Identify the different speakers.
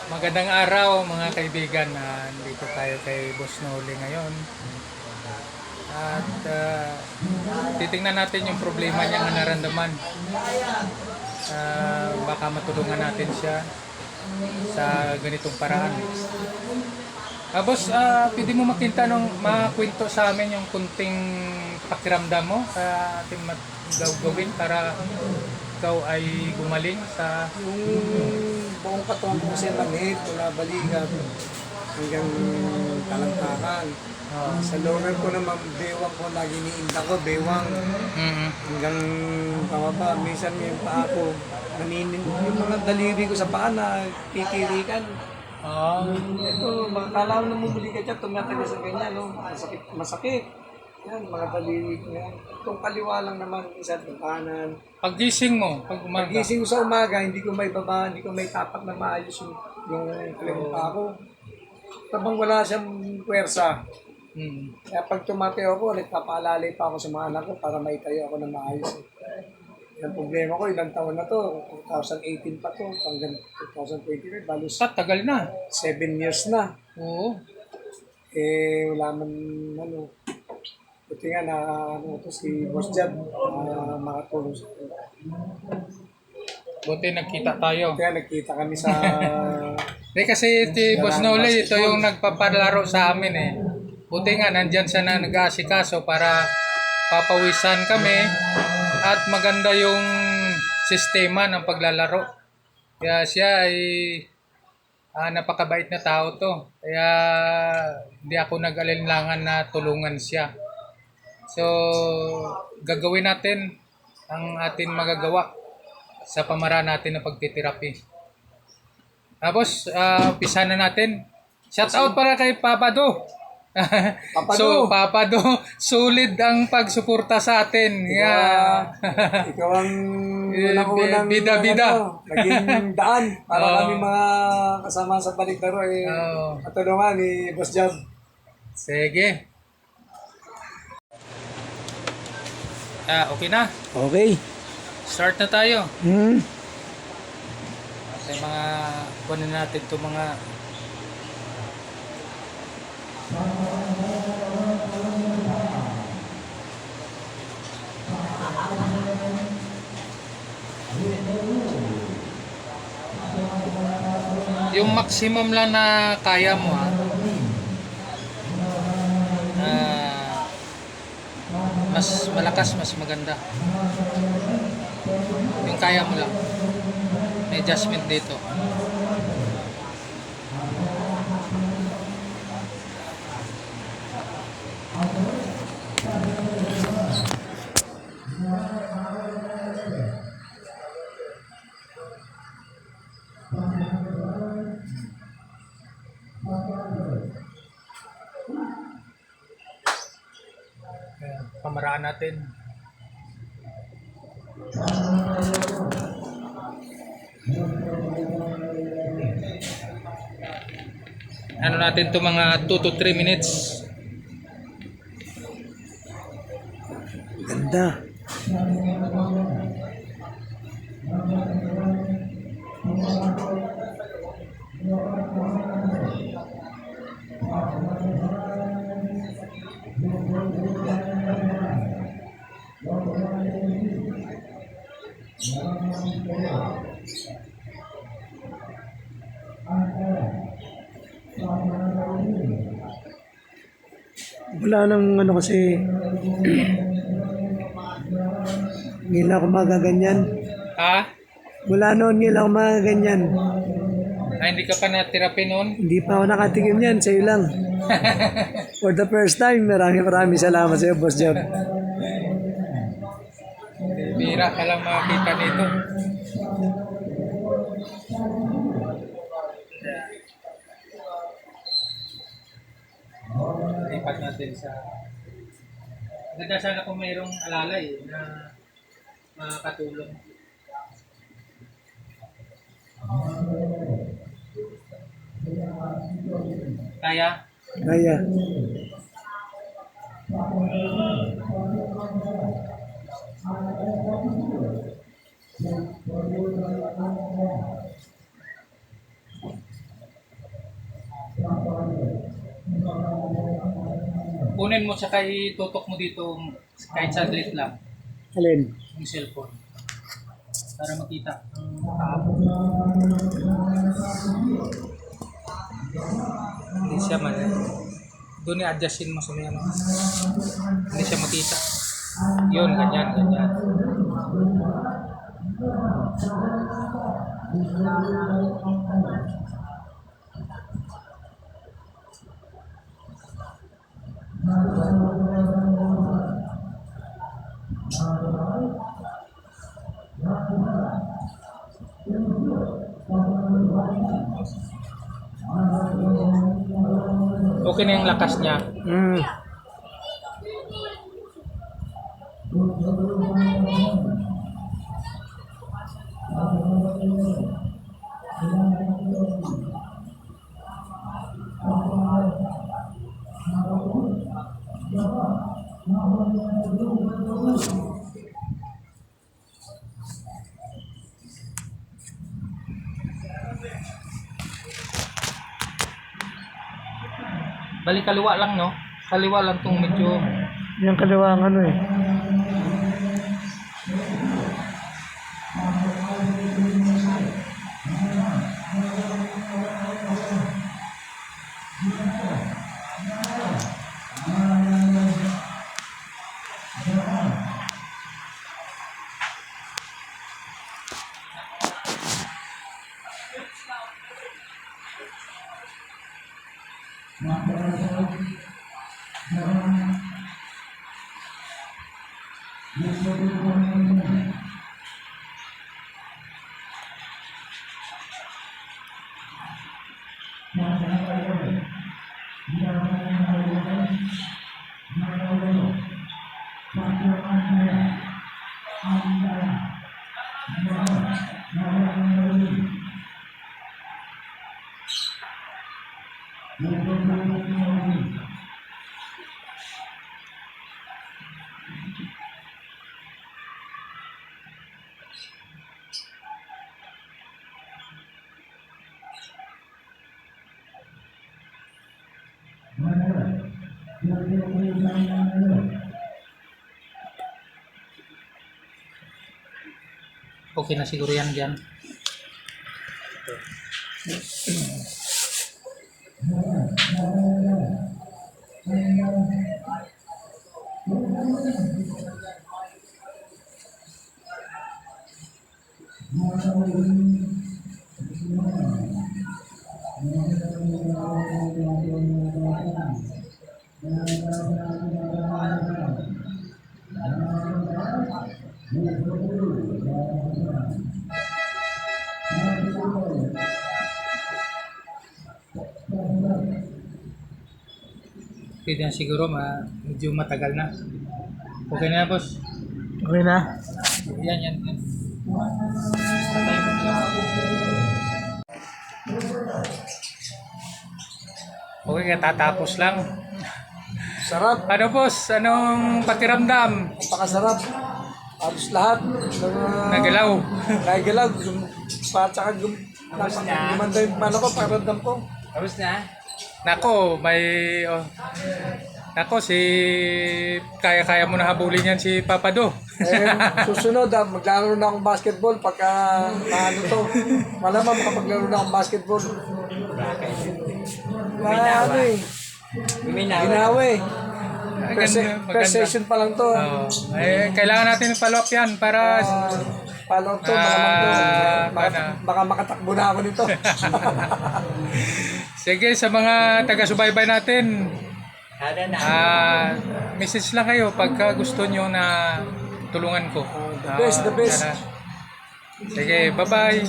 Speaker 1: Magandang araw mga kaibigan. Nandito tayo kay Boss Noli ngayon. At titingnan natin yung problema niya na naramdaman. Baka matulungan natin siya sa ganitong paraan. Boss, pwede mo makwento sa amin yung kunting pakiramdam mo sa ating gawin para ikaw ay gumaling sa...
Speaker 2: Yung buong katawan ko kasi manhid, mula balikat hanggang talangkakan. Sa lower ko naman, bewang ko, lagi niinda ko, bewang. Hanggang pababa, minsan yung paa ko, yung mga daliri ko sa paa na titirikan. Ito, makakala mo namumuli ka dyan, tumatagal sa ganyan, no? Masakit. Yan, mga daliri ko yan. Itong kaliwa lang naman, isa itong kanan.
Speaker 1: Paggising mo, pag umaga.
Speaker 2: Pagising ko sa umaga, hindi ko may baba, hindi ko may tapak na maayos yung kalimpa ko. Tabang wala siyang puwersa. Kaya pag tumatayo ako, nagpapaalalay pa ako sa mga anak ko para maitayo ako na maayos. Yung problema ko, ilang taon na to, 2018 pa to, hanggang 2025, balos
Speaker 1: Tagal na.
Speaker 2: 7 years na.
Speaker 1: Oo.
Speaker 2: Wala man, buti nga na, si Boss Jab, makatulong sa akin.
Speaker 1: Buti nagkita tayo.
Speaker 2: Kaya nagkita kami sa...
Speaker 1: Kasi si Boss Noli, ito yung nagpapalaro sa amin eh. Buti nga, nandyan siya na nag-aasikaso para papawisan kami at maganda yung sistema ng paglalaro. Kaya siya ay napakabait na tao to. Kaya hindi ako nag-alinlangan na tulungan siya. So, gagawin natin ang ating magagawa sa pamaraan natin na pagtiterapi. Tapos, umpisa na natin. Shout out para kay Papa Do. So, Papa Do, sulit ang pagsuporta sa atin.
Speaker 2: Ikaw ang unang
Speaker 1: bida-bida.
Speaker 2: Naging daan para kami mga kasama sa baliklaro matulungan ni Boss Jab.
Speaker 1: Sige. Okay na.
Speaker 2: Okay.
Speaker 1: Start na tayo. At mga kunin natin ito mga yung maximum lang na kaya mo mas malakas, mas maganda yung kaya mo lang. May adjustment dito. Pamaraan natin. Ano natin to mga 2 to 3 minutes.
Speaker 2: Ganda. Wala nang kasi hindi na ako magaganyan. Wala noon, hindi ako magaganyan.
Speaker 1: Hindi ka pa na-therapy noon?
Speaker 2: Hindi pa ako nakatikim yan, sa'yo lang. For the first time, maraming salamat sa'yo, Boss Job.
Speaker 1: Bira ka lang makakita nito. Lipat natin sa... Ganda sana kung mayroong alalay na makakatulong. Kaya?
Speaker 2: Kaya.
Speaker 1: Kunin mo tsaka itutok mo dito kahit saglit lang
Speaker 2: Alin?
Speaker 1: yung cellphone. Para makita ang tao. Hindi siya man. Doon i-adjustin mo sa may ano. Hindi siya makita. Yun, ganyan, ganyan. Okay na yung lakas niya. Balik kaliwa lang, no? Kaliwa lang tong medyo.
Speaker 2: Yung kaliwa ang ano eh.
Speaker 1: Okay na siguro yan dyan. Pwede na siguro, medyo matagal na. Okay na, boss.
Speaker 2: Okay na?
Speaker 1: Yan, yan, yan. Patay mo na. Okay, katatapos lang.
Speaker 2: Sarap.
Speaker 1: Ano, boss? Anong pakiramdam?
Speaker 2: Napakasarap. Halos lahat.
Speaker 1: Nagalaw.
Speaker 2: Nagalaw. Gumanda yung paano ko, pakiramdam ko.
Speaker 3: Tapos na?
Speaker 1: Nako, Nako, kaya-kaya mo na habulin yan si Papa Do.
Speaker 2: Susunod, maglaro na akong basketball pagka ano to. Malamang makapaglaro na akong basketball. Ano eh. Ginawa eh. First session pa lang to.
Speaker 1: Kailangan natin i-follow up yan para
Speaker 2: follow up to, malamang to. Baka makatakbo na ako nito.
Speaker 1: Sige, sa mga taga-subaybay natin, message lang kayo pagka gusto nyo na tulungan ko.
Speaker 2: The best.
Speaker 1: Sige, bye-bye.